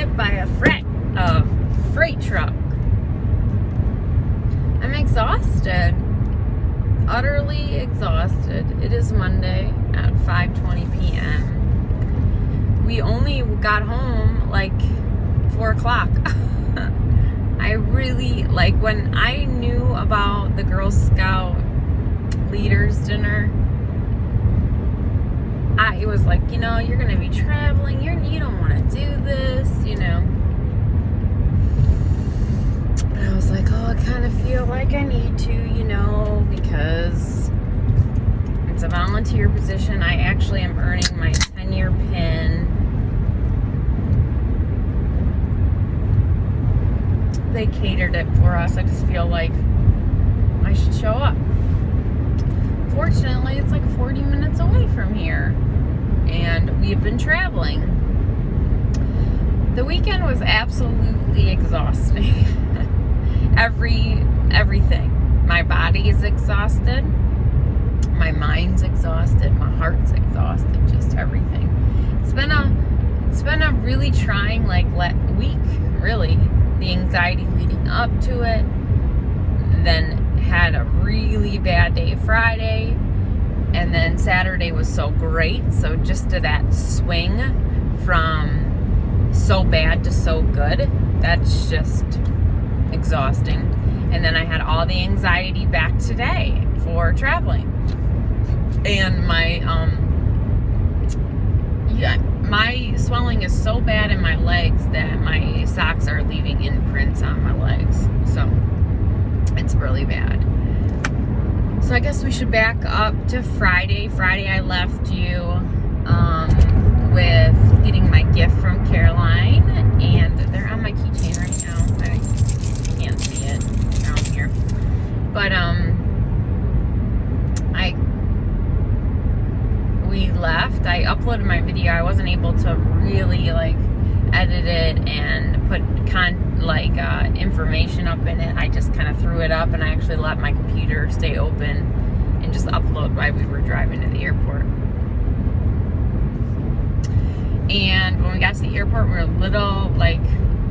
hit by a freight truck. I'm exhausted. Utterly exhausted. It is Monday at 5:20 p.m. We only got home like 4 o'clock. I really, like, when I knew about the Girl Scout leaders dinner, it was like, you know, you're gonna be traveling, you don't want to do this, you know. And I was like, oh, I kind of feel like I need to, you know, because it's a volunteer position. I actually am earning my 10-year pin. They catered it for us. I just feel like I should show up. Fortunately, it's like 40 minutes away from here, and we've been traveling. The weekend was absolutely exhausting. Everything. My body is exhausted. My mind's exhausted. My heart's exhausted. Just everything. It's been a really trying week, really. The anxiety leading up to it. Then had a really bad day Friday, and then Saturday was so great. So just to that swing from so bad to so good, that's just exhausting. And then I had all the anxiety back today for traveling, and my swelling is so bad in my legs that my socks are leaving imprints on my legs. So it's really bad. So I guess we should back up to Friday. Friday I left you with getting my gift from Caroline, and they're on my keychain right now. I can't see it down here. But we left. I uploaded my video. I wasn't able to really edit it and put information up in it. I just kind of threw it up, and I actually let my computer stay open and just upload while we were driving to the airport. And when we got to the airport, we were a little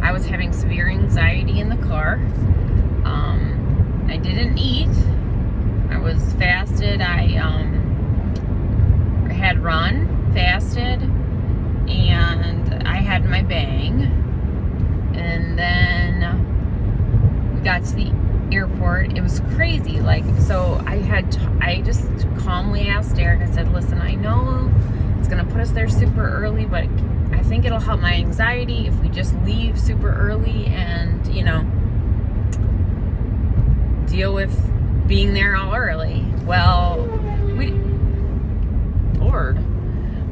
I was having severe anxiety in the car. I didn't eat. I was fasted. I had run, fasted, and I had my bang. And then we got to the airport. It was crazy. So I just calmly asked Derek. I said, listen, I know it's gonna put us there super early, but I think it'll help my anxiety if we just leave super early and, you know, deal with being there all early. Well,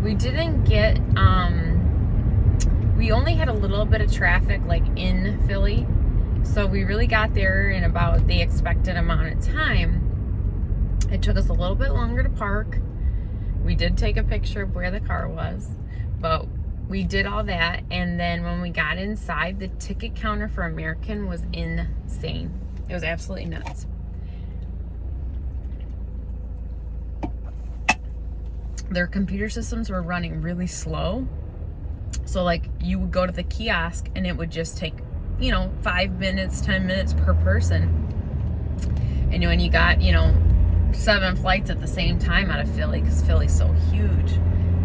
we didn't get, we only had a little bit of traffic in Philly, so we really got there in about the expected amount of time. It took us a little bit longer to park. We did take a picture of where the car was, but we did all that. And then when we got inside, the ticket counter for American was insane. It was absolutely nuts. Their computer systems were running really slow. So you would go to the kiosk and it would just take, 5 minutes, 10 minutes per person. And when you got, 7 flights at the same time out of Philly, because Philly's so huge,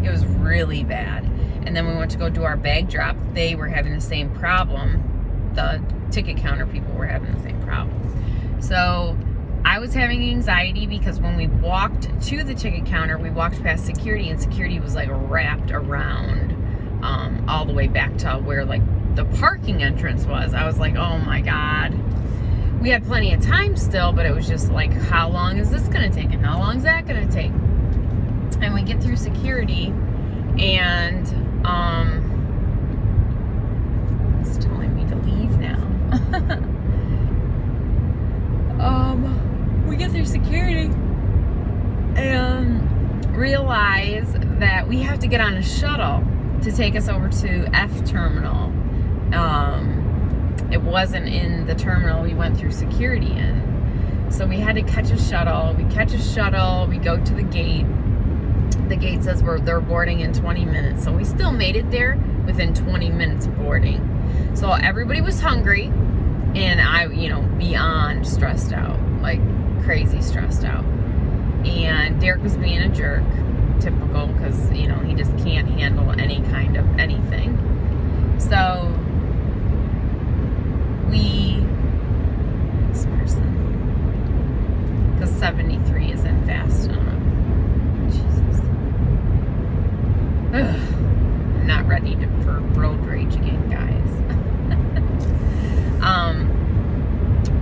it was really bad. And then we went to go do our bag drop. They were having the same problem. The ticket counter people were having the same problem. So I was having anxiety because when we walked to the ticket counter, we walked past security, and security was wrapped around all the way back to where the parking entrance was. I was like, oh my God. We had plenty of time still, but it was just how long is this gonna take, and how long is that gonna take? And we get through security, and it's telling me to leave now. We get through security and realize that we have to get on a shuttle to take us over to F terminal. It wasn't in the terminal we went through security in. So we had to catch a shuttle. We catch a shuttle, we go to the gate. The gate says they're boarding in 20 minutes. So we still made it there, within 20 minutes of boarding. So everybody was hungry, and I, beyond stressed out, like crazy stressed out. And Derek was being a jerk, typical, because, he just can't handle any kind of anything. So this person, because 73 isn't fast enough. Jesus. Ugh. I'm not ready for road rage again, guys.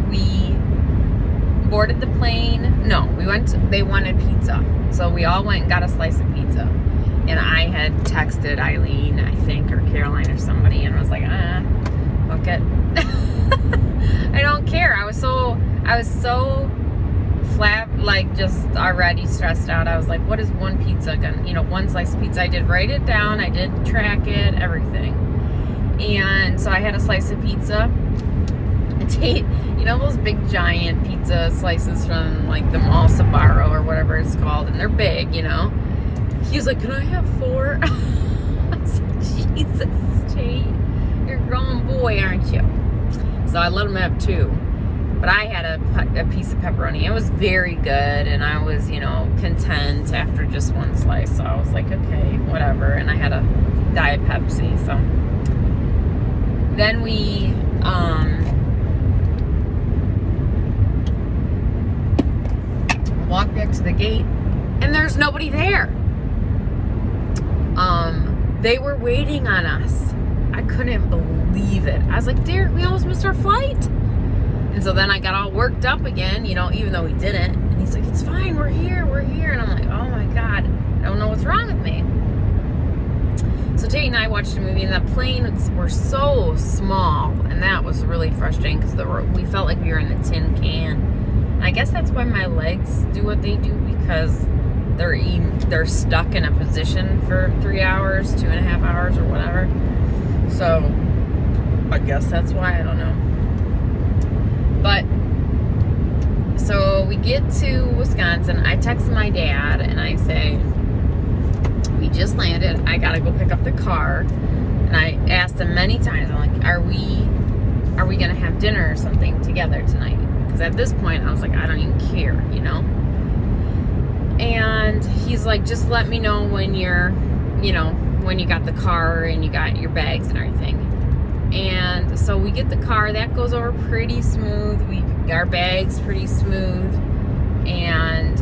We boarded the plane. No, they wanted pizza. So we all went and got a slice of pizza. And I had texted Eileen, I think, or Caroline or somebody, and was like, fuck it. I don't care. I was so like just already stressed out. I was like, what is one pizza gonna, one slice of pizza? I did write it down. I did track it, everything. And so I had a slice of pizza. Tate, those big giant pizza slices from like the Mall Sbarro or whatever it's called, and they're big, He was like, can I have 4? I was like, Jesus, Tate, you're a grown boy, aren't you? So I let him have 2. But I had a piece of pepperoni. It was very good, and I was, content after just one slice. So I was like, okay, whatever. And I had a Diet Pepsi. So then we walked back to the gate, and there's nobody there. They were waiting on us. I couldn't believe it. I was like, Derek, we almost missed our flight. And so then I got all worked up again, even though he didn't. And he's like, it's fine, we're here. And I'm like, oh my God, I don't know what's wrong with me. So Tate and I watched a movie, and the planes were so small, and that was really frustrating because we felt like we were in a tin can. And I guess that's why my legs do what they do, because they're stuck in a position for 3 hours, 2.5 hours, or whatever. So I guess that's why, I don't know. But so we get to Wisconsin. I text my dad and I say, we just landed. I gotta go pick up the car. And I asked him many times, I'm like, are we gonna have dinner or something together tonight? Because at this point I was like, I don't even care, And he's like, just let me know when when you got the car and you got your bags and everything. And so we get the car, that goes over pretty smooth. Our bags pretty smooth. And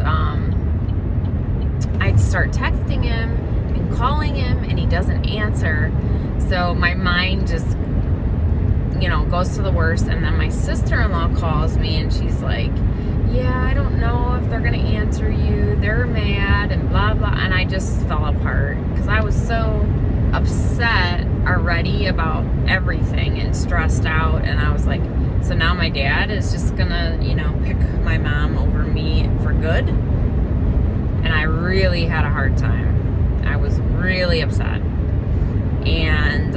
I'd start texting him and calling him, and he doesn't answer. So my mind just, goes to the worst. And then my sister-in-law calls me, and she's like, yeah, I don't know if they're going to answer you. They're mad and blah, blah. And I just fell apart because I was so upset already about everything and stressed out. And I was like, so now my dad is just going to, pick my mom over me for good. And I really had a hard time. I was really upset. And,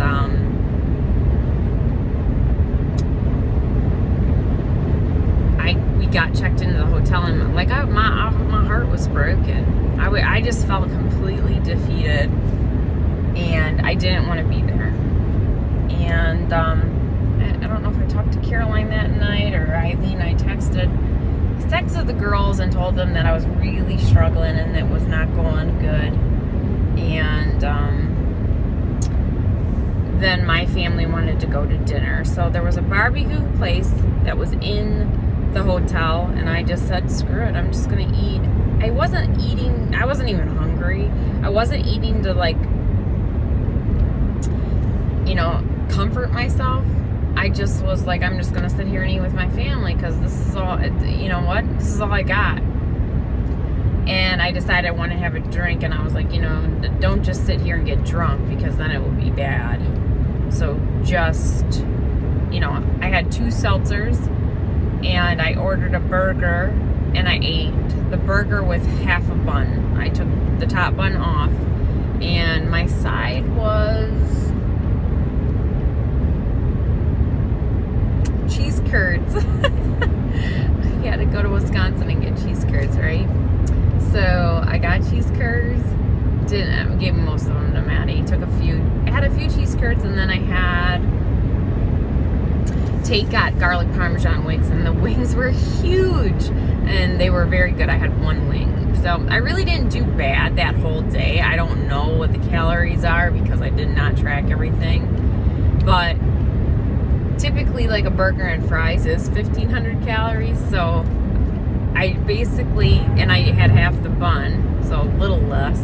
we got checked into the hotel, and like my heart was broken. I just felt completely defeated, and I didn't want to be there. And I don't know if I talked to Caroline that night or Eileen. I texted the girls and told them that I was really struggling and it was not going good. And then my family wanted to go to dinner, so there was a barbecue place that was in the hotel, and I just said, screw it, I'm just gonna eat. I wasn't even hungry. I wasn't eating to comfort myself. I just was like, I'm just gonna sit here and eat with my family because this is all, this is all I got. And I decided I want to have a drink, and I was like, don't just sit here and get drunk because then it will be bad. So just, I had 2 seltzers, and I ordered a burger, and I ate the burger with half a bun. I took the top bun off, and my side was cheese curds. You had to go to Wisconsin and get cheese curds, right? So I got cheese curds, didn't gave most of them to Maddie. I had a few cheese curds, and then I had Tate got garlic parmesan wings, and the wings were huge, and they were very good. I had one wing, so I really didn't do bad that whole day. I don't know what the calories are because I did not track everything, but typically like a burger and fries is 1,500 calories, so I basically, and I had half the bun, so a little less,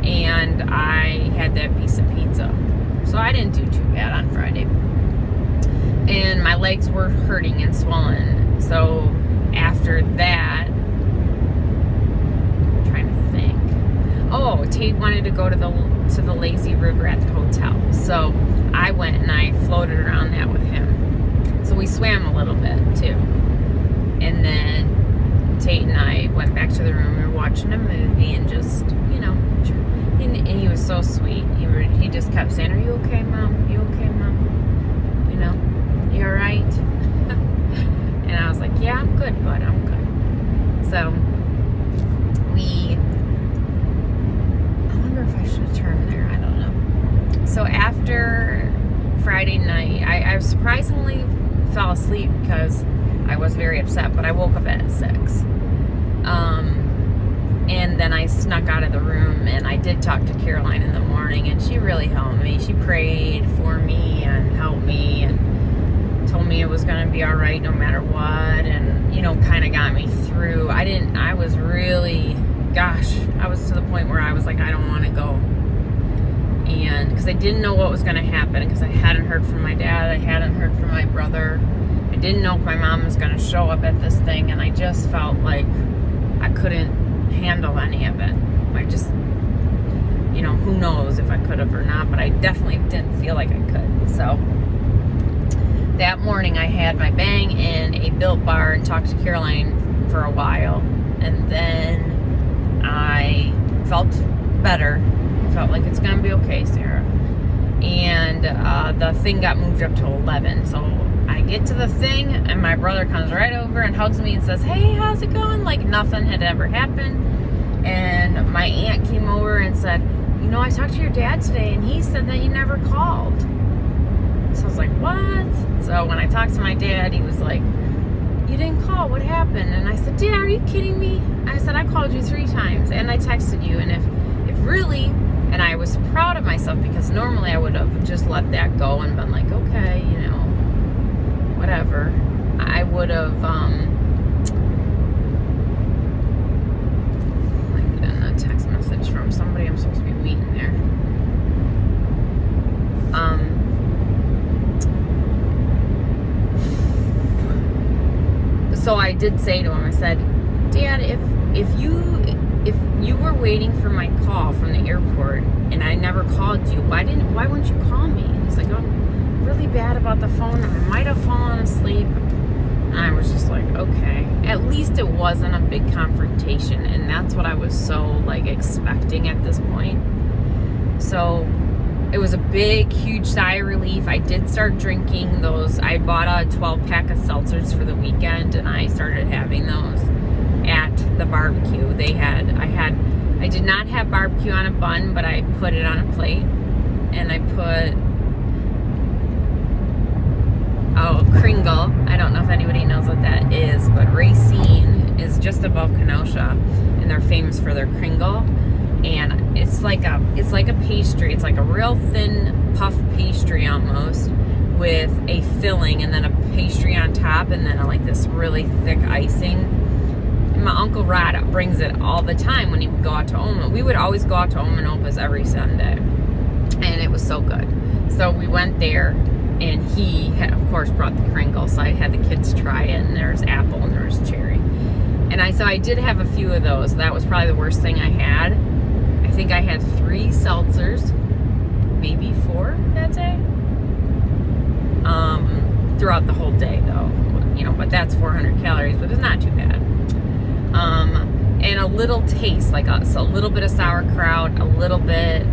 and I had that piece of pizza, so I didn't do too bad on Friday. And my legs were hurting and swollen, so after that, I'm trying to think. Oh, Tate wanted to go to the lazy river at the hotel, so I went and I floated around that with him. So we swam a little bit too, and then Tate and I went back to the room. We were watching a movie and just, and he was so sweet. He just kept saying, "Are you okay, Mom? You okay, Mom? You all right?" And I was like, "Yeah, I'm good, bud. I'm good." So I wonder if I should have turned there. I don't know. So after Friday night, I surprisingly fell asleep because I was very upset, but I woke up at 6. And then I snuck out of the room, and I did talk to Caroline in the morning, and she really helped me. She prayed for me and helped me and told me it was going to be all right no matter what, and, kind of got me through. I was really, I was to the point where I was like, I don't want to go. And because I didn't know what was going to happen, because I hadn't heard from my dad, I hadn't heard from my brother. I didn't know if my mom was going to show up at this thing, and I just felt like I couldn't handle any of it. I just, who knows if I could have or not, but I definitely didn't feel like I could. So that morning I had my Bang and a Built Bar and talked to Caroline for a while, and then I felt better. I felt like it's going to be okay, Sarah. And the thing got moved up to 11, so I get to the thing, and my brother comes right over and hugs me and says, "Hey, how's it going?" Like nothing had ever happened. And my aunt came over and said, "I talked to your dad today, and he said that you never called." So I was like, "What?" So when I talked to my dad, he was like, "You didn't call. What happened?" And I said, "Dad, are you kidding me?" I said, "I called you 3 times, and I texted you, and if really," and I was proud of myself because normally I would have just let that go and been like, okay, whatever. I would have, like, getting a text message from somebody I'm supposed to be meeting there. So I did say to him, I said, "Dad, if you were waiting for my call from the airport and I never called you, why wouldn't you call me?" And he's like, "Oh, I'm really bad about the phone. I might have fallen asleep." And I was just like, okay. At least it wasn't a big confrontation, and that's what I was so expecting at this point. So it was a big, huge sigh of relief. I did start drinking those. I bought a 12-pack of seltzers for the weekend, and I started having those at the barbecue. I did not have barbecue on a bun, but I put it on a plate, and I put Kringle. I don't know if anybody knows what that is, but Racine is just above Kenosha, and they're famous for their Kringle. And it's like a pastry. It's like a real thin puff pastry almost, with a filling and then a pastry on top, and then this really thick icing. And my Uncle Rod brings it all the time when he would go out to Oma. We would always go out to Oma and Opas every Sunday, and it was so good. So we went there, and he had, of course, brought the Kringle, so I had the kids try it, and there's apple and there's cherry. And so I did have a few of those. That was probably the worst thing I had. I think I had 3 seltzers, maybe 4 that day. Throughout the whole day, though, but that's 400 calories, but it's not too bad. And a little taste, a little bit of sauerkraut, a little bit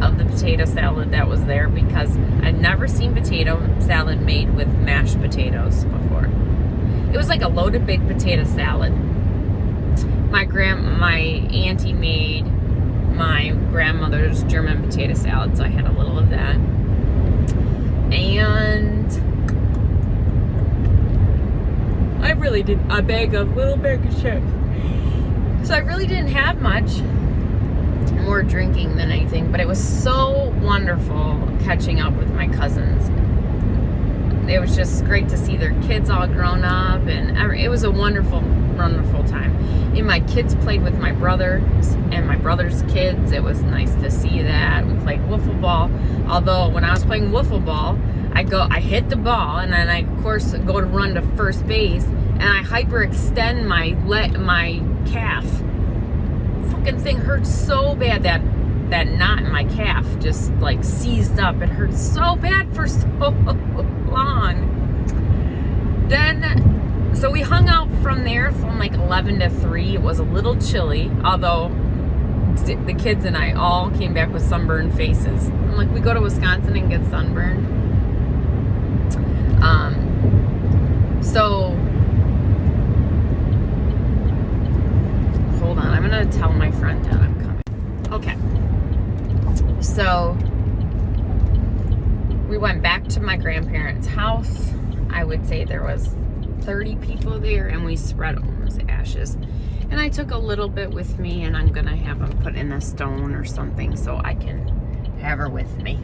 of the potato salad that was there, because I'd never seen potato salad made with mashed potatoes before. It was like a loaded baked potato salad. My auntie made my grandmother's German potato salad, so I had a little of that. And I really did a little bag of chips. So I really didn't have much more drinking than anything, but it was so wonderful catching up with my cousins. It was just great to see their kids all grown up, and it was a wonderful, wonderful time. And my kids played with my brothers and my brother's kids. It was nice to see that. We played wiffle ball. Although when I was playing wiffle ball, I hit the ball, and then I, of course, go to run to first base, and I hyperextend my calf. Fucking thing hurt so bad, that knot in my calf just like seized up. It hurt so bad for so long. Then, so we hung out from there from like 11 to 3. It was a little chilly, although the kids and I all came back with sunburned faces. I'm like, we go to Wisconsin and get sunburned. So hold on, I'm gonna tell my friend that I'm coming. Okay. So we went back to my grandparents' house. I would say there was 30 people there, and we spread Oma's ashes. And I took a little bit with me, and I'm gonna have them put in a stone or something so I can have her with me.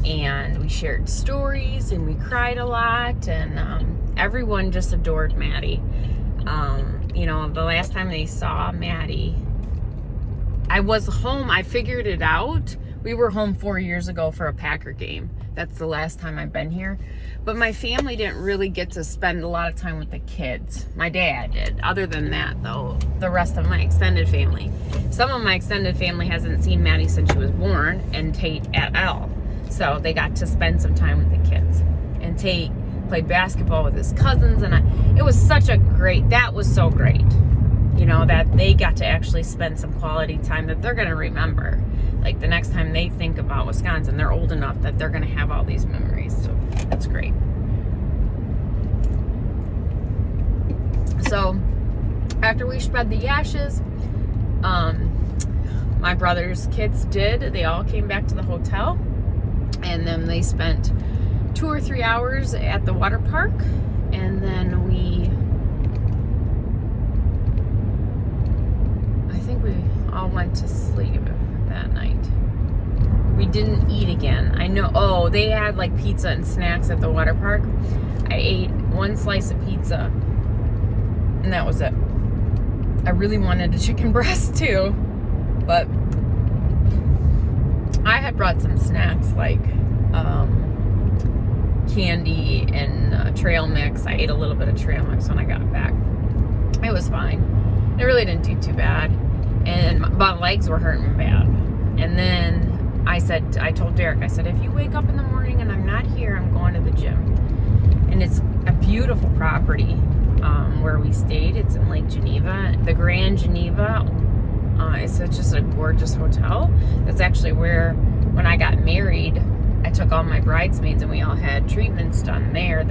And we shared stories, and we cried a lot, and everyone just adored Maddie. You know, the last time they saw Maddie, I was home. I figured it out. We were home 4 years ago for a Packer game. That's the last time I've been here. But my family didn't really get to spend a lot of time with the kids. My dad did. Other than that, though, the rest of my extended family. Some of my extended family hasn't seen Maddie since she was born, and Tate at all. So they got to spend some time with the kids. And Tate played basketball with his cousins, and it was that was so great. You know, that they got to actually spend some quality time that they're going to remember. Like the next time they think about Wisconsin, they're old enough that they're going to have all these memories. So that's great. So after we spread the ashes, my brother's kids they all came back to the hotel, and then they spent 2 or 3 hours at the water park, and then we all went to sleep that night. We didn't eat again. I know, they had like pizza and snacks at the water park. I ate 1 slice of pizza, and that was it. I really wanted a chicken breast too, but I had brought some snacks like candy and trail mix. I ate a little bit of trail mix when I got back. It was fine. It really didn't do too bad. And my legs were hurting bad. And then I told Derek, I said, if you wake up in the morning and I'm not here, I'm going to the gym. And it's a beautiful property where we stayed. It's in Lake Geneva, the Grand Geneva. It's just a gorgeous hotel. That's actually where, when I got married, I took all my bridesmaids and we all had treatments done there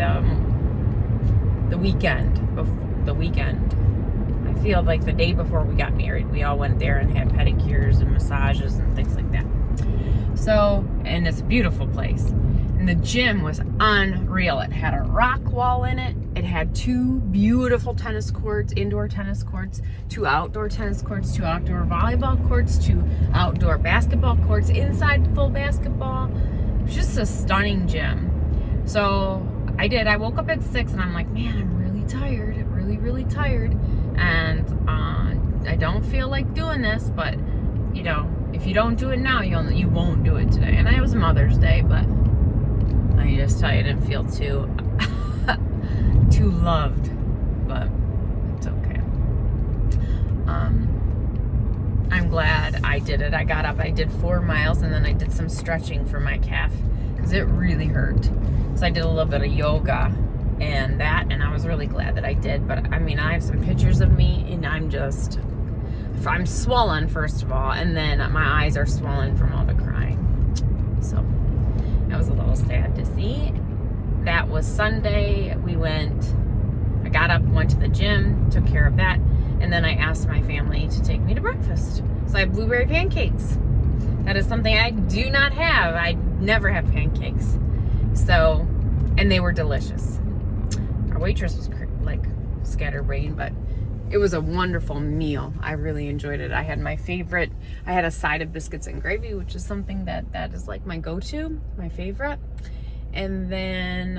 the weekend. I feel like the day before we got married, we all went there and had pedicures and massages and things like that. So, and it's a beautiful place. And the gym was unreal. It had a rock wall in it. It had 2 beautiful tennis courts, indoor tennis courts, 2 outdoor tennis courts, 2 outdoor volleyball courts, 2 outdoor basketball courts, inside full basketball. It was just a stunning gym. So I woke up at 6 and I'm like, man, I'm really tired. Really, really tired. And I don't feel like doing this, but you know, if you don't do it now, you won't do it today. And it was Mother's Day, but I just tell you, I didn't feel too loved, but it's okay. I'm glad I did it. I got up, I did 4 miles, and then I did some stretching for my calf because it really hurt. So I did a little bit of yoga and I was really glad that I did. But I mean, I have some pictures of me, and I'm swollen, first of all, and then my eyes are swollen from all the crying. So that was a little sad to see. That was Sunday. I got up, went to the gym, took care of that, and then I asked my family to take me to breakfast. So I have blueberry pancakes. That is something I do not have. I never have pancakes. So, and they were delicious. Our waitress was like scatterbrained, but it was a wonderful meal. I really enjoyed it. I had my favorite. I had a side of biscuits and gravy, which is something that is like my go-to, my favorite. And then,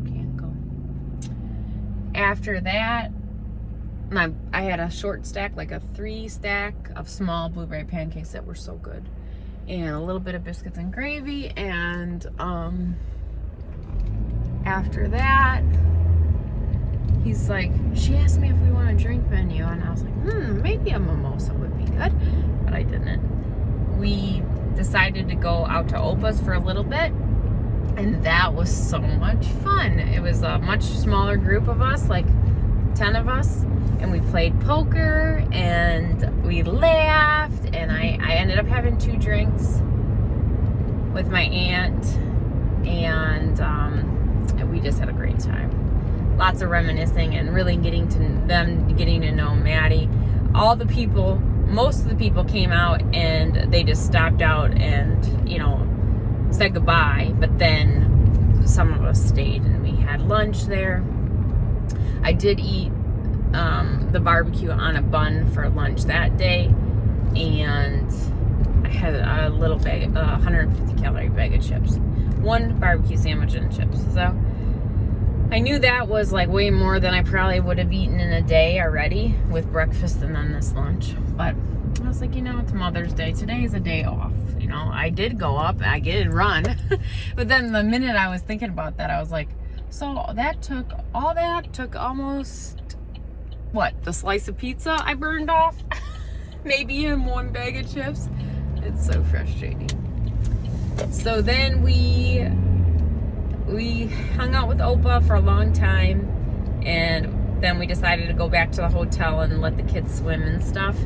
can't go. After that, I had a short stack, like a 3 stack of small blueberry pancakes that were so good. And a little bit of biscuits and gravy. And after that, he's like, she asked me if we want a drink menu. And I was like, maybe a mimosa would be good. But I didn't. We decided to go out to Opas for a little bit. And that was so much fun. It was a much smaller group of us, like 10 of us. And we played poker and we laughed, and I ended up having 2 drinks with my aunt, and we just had a great time. Lots of reminiscing and really getting to know Maddie. Most of the people came out and they just stopped out and, said goodbye, but then some of us stayed and we had lunch there. I did eat the barbecue on a bun for lunch that day, and I had a little bag, 150 calorie bag of chips, 1 barbecue sandwich and chips. So I knew that was like way more than I probably would have eaten in a day already with breakfast and then this lunch. But I was like, it's Mother's Day. Today is a day off. I did go up, I did run, but then the minute I was thinking about that, I was like, so that took almost, the slice of pizza I burned off? Maybe in 1 bag of chips? It's so frustrating. So then we hung out with Opa for a long time, and then we decided to go back to the hotel and let the kids swim and stuff,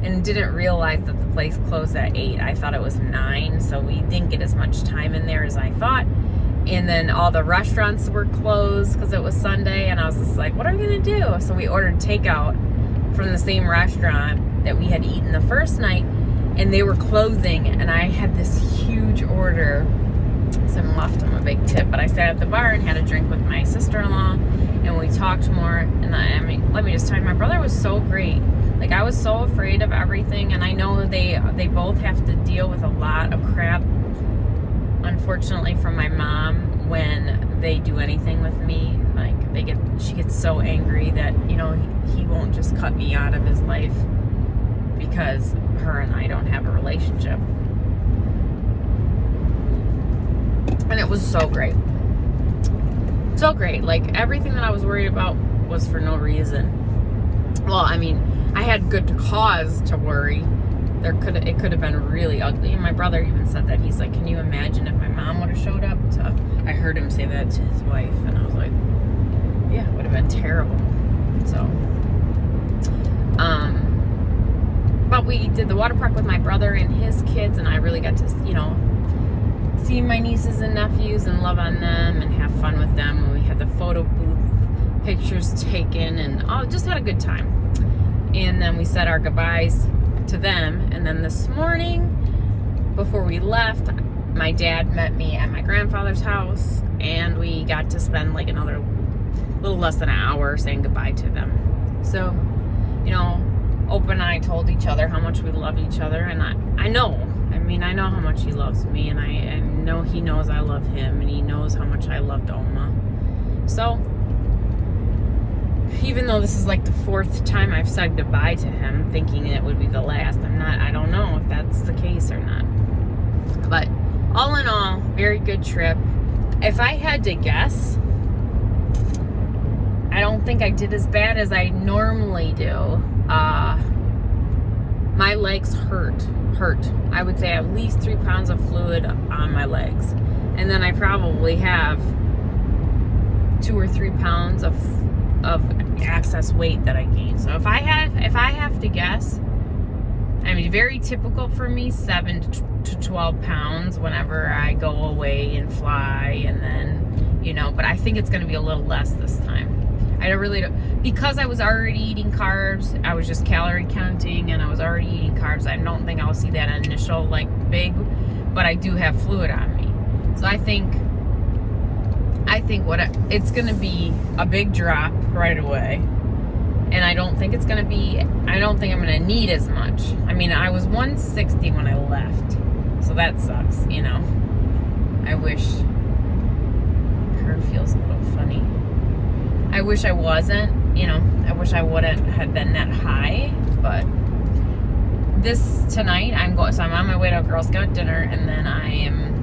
and didn't realize that the place closed at 8. I thought it was 9, so we didn't get as much time in there as I thought. And then all the restaurants were closed because it was Sunday, and I was just like, what are we gonna do? So we ordered takeout from the same restaurant that we had eaten the first night, and they were closing, and I had this huge order. So I left them a big tip, but I sat at the bar and had a drink with my sister-in-law, and we talked more. And let me just tell you, my brother was so great. Like, I was so afraid of everything, and I know they both have to deal with a lot of crap, unfortunately, from my mom when they do anything with me. Like, she gets so angry that, he won't just cut me out of his life because her and I don't have a relationship. And it was so great. So great. Like, everything that I was worried about was for no reason. Well, I mean, I had good cause to worry. It could have been really ugly. And my brother even said that. He's like, can you imagine if my mom would have showed up? I heard him say that to his wife, and I was like, yeah, it would have been terrible. So, but we did the water park with my brother and his kids, and I really got to, see my nieces and nephews and love on them and have fun with them. And we had the photo booth pictures taken, and just had a good time. And then we said our goodbyes to them. And then this morning, before we left, my dad met me at my grandfather's house, and we got to spend like another little less than an hour saying goodbye to them. So, Opa and I told each other how much we love each other, and I know how much he loves me, and I know he knows I love him, and he knows how much I loved Oma. So, even though this is like the 4th time I've said goodbye to him, thinking it would be the last, I don't know if that's the case or not. But all in all, very good trip. If I had to guess, I don't think I did as bad as I normally do. My legs hurt. I would say at least 3 pounds of fluid on my legs. And then I probably have 2 or 3 pounds of excess weight that I gained. So if I have to guess, very typical for me, 7 to 12 pounds whenever I go away and fly, and then, but I think it's going to be a little less this time. I I really don't, because I was already eating carbs, I was just calorie counting and I was already eating carbs. I don't think I'll see that initial like big, but I do have fluid on me. So I think it's going to be a big drop right away. And I don't think I'm going to need as much. I mean, I was 160 when I left. So that sucks, you know. I wish, curve feels a little funny. I wish I wasn't, you know, I wish I wouldn't have been that high, but tonight I'm on my way to a Girl Scout dinner, and then I am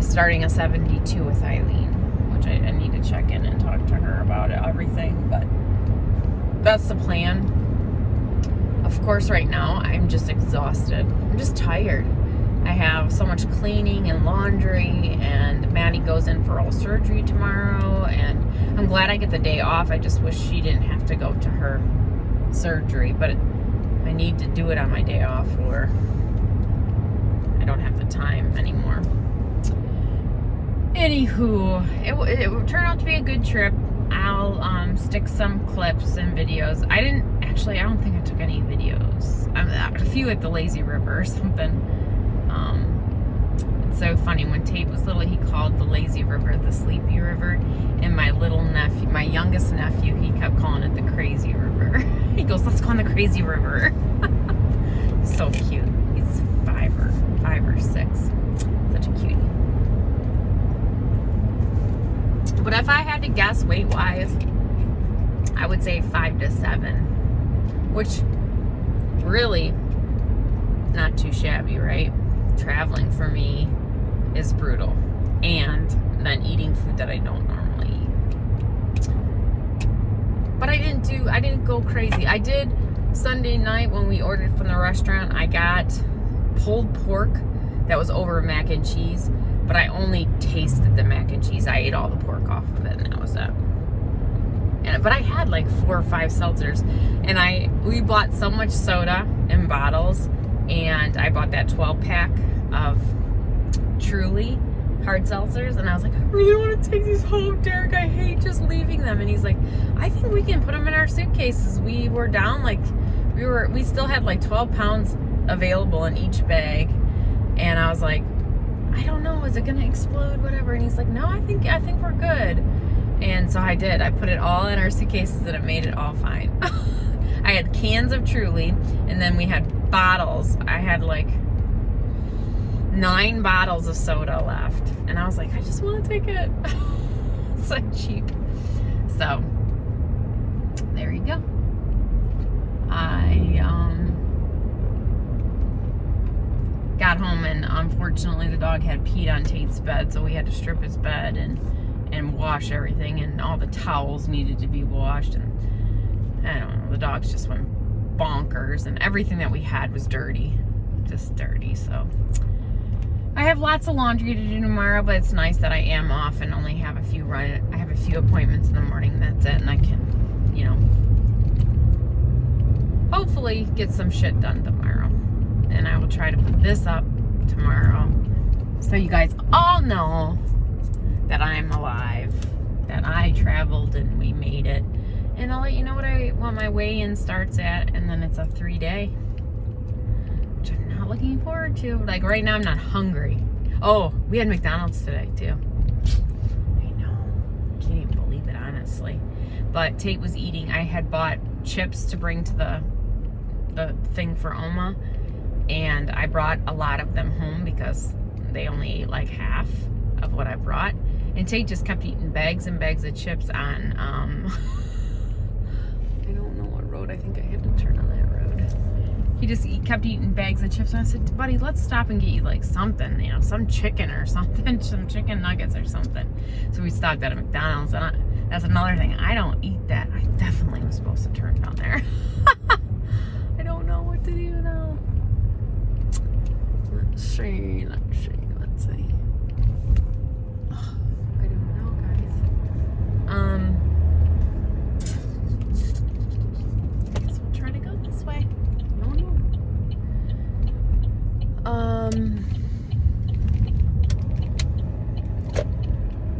starting a 72 with Eileen, which I need to check in and talk to her about everything, but that's the plan. Of course, right now I'm just exhausted. I'm just tired. I have so much cleaning and laundry, and Maddie goes in for oral surgery tomorrow, and I'm glad I get the day off. I just wish she didn't have to go to her surgery, but I need to do it on my day off, or I don't have the time anymore. Anywho, it will turn out to be a good trip. I'll stick some clips and videos. I don't think I took any videos. A few at the lazy river or something. It's so funny. When Tate was little, he called the lazy river the sleepy river, and my youngest nephew, he kept calling it the crazy river. He goes, let's go on the crazy river. So cute. He's 5 or 6. Such a cutie. But if I had to guess weight-wise, I would say 5 to 7, which really not too shabby, right? Traveling for me is brutal, and then eating food that I don't normally eat. But I didn't go crazy. I did Sunday night when we ordered from the restaurant. I got pulled pork that was over mac and cheese, but I only tasted the mac and cheese. I ate all the pork off of it, and that was it. But I had like 4 or 5 seltzers, and we bought so much soda in bottles, and I bought that 12-pack of Truly hard seltzers, and I was like, I really want to take these home, Derek. I hate just leaving them. And he's like, I think we can put them in our suitcases. We were down we still had like 12 pounds available in each bag, and I was like, I don't know, is it gonna explode, whatever? And he's like, no, I think we're good. And so I did. I put it all in our suitcases, and it made it all fine. I had cans of Truly, and then we had bottles. I had like 9 bottles of soda left, and I was like, I just want to take it. It's so cheap. So there you go. I got home, and unfortunately the dog had peed on Tate's bed, so we had to strip his bed and wash everything, and all the towels needed to be washed, and I don't know, the dogs just went bonkers, and everything that we had was dirty, just dirty. So I have lots of laundry to do tomorrow, but it's nice that I am off and only have a few appointments in the morning. That's it, and I can, you know, hopefully get some shit done tomorrow. And I will try to put this up tomorrow so you guys all know that I'm alive, that I traveled and we made it. And I'll let you know what my weigh-in starts at, and then it's a 3-day, which I'm not looking forward to. Like right now I'm not hungry. Oh, we had McDonald's today too. I know, can't even believe it, honestly. But Tate was eating. I had bought chips to bring to the thing for Oma, and I brought a lot of them home because they only ate like half of what I brought. And Tate just kept eating bags and bags of chips on, I don't know what road. I think I had to turn on that road. He kept eating bags of chips, and I said, buddy, let's stop and get you like something, you know, some chicken or something, some chicken nuggets or something. So we stopped at a McDonald's, and that's another thing. I don't eat that. I definitely was supposed to turn down there. I don't know what to do now. Let's see. I don't know, guys. I guess we'll try to go this way. No.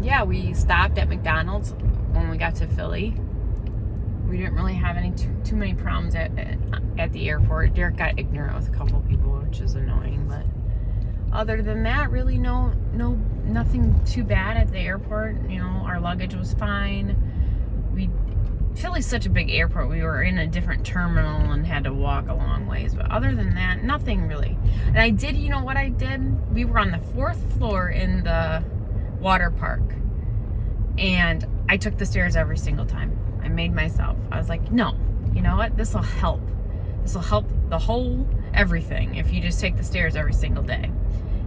Yeah, we stopped at McDonald's when we we got to Philly. We didn't really have any too many problems at the airport. Derek got ignorant with a couple people, which is annoying, but other than that, really nothing too bad at the airport. You know, our luggage was fine. Philly's such a big airport. We were in a different terminal and had to walk a long ways, but other than that, nothing really. And I did, you know what I did? We were on the 4th floor in the Waterpark, and I took the stairs every single time. I made myself. I was like, no, you know what? This will help. This will help the whole everything if you just take the stairs every single day.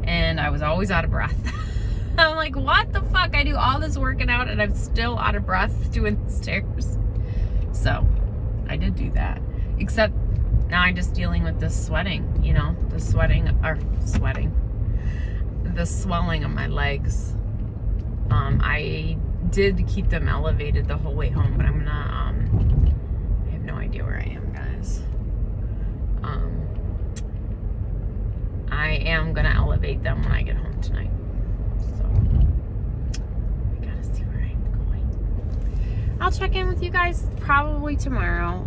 And I was always out of breath. I'm like, what the fuck? I do all this working out and I'm still out of breath doing the stairs. So I did do that. Except now I'm just dealing with this sweating, you know, the swelling of my legs. I did keep them elevated the whole way home, but I'm gonna, I have no idea where I am, guys. I am gonna elevate them when I get home tonight. So, I gotta see where I'm going. I'll check in with you guys probably tomorrow.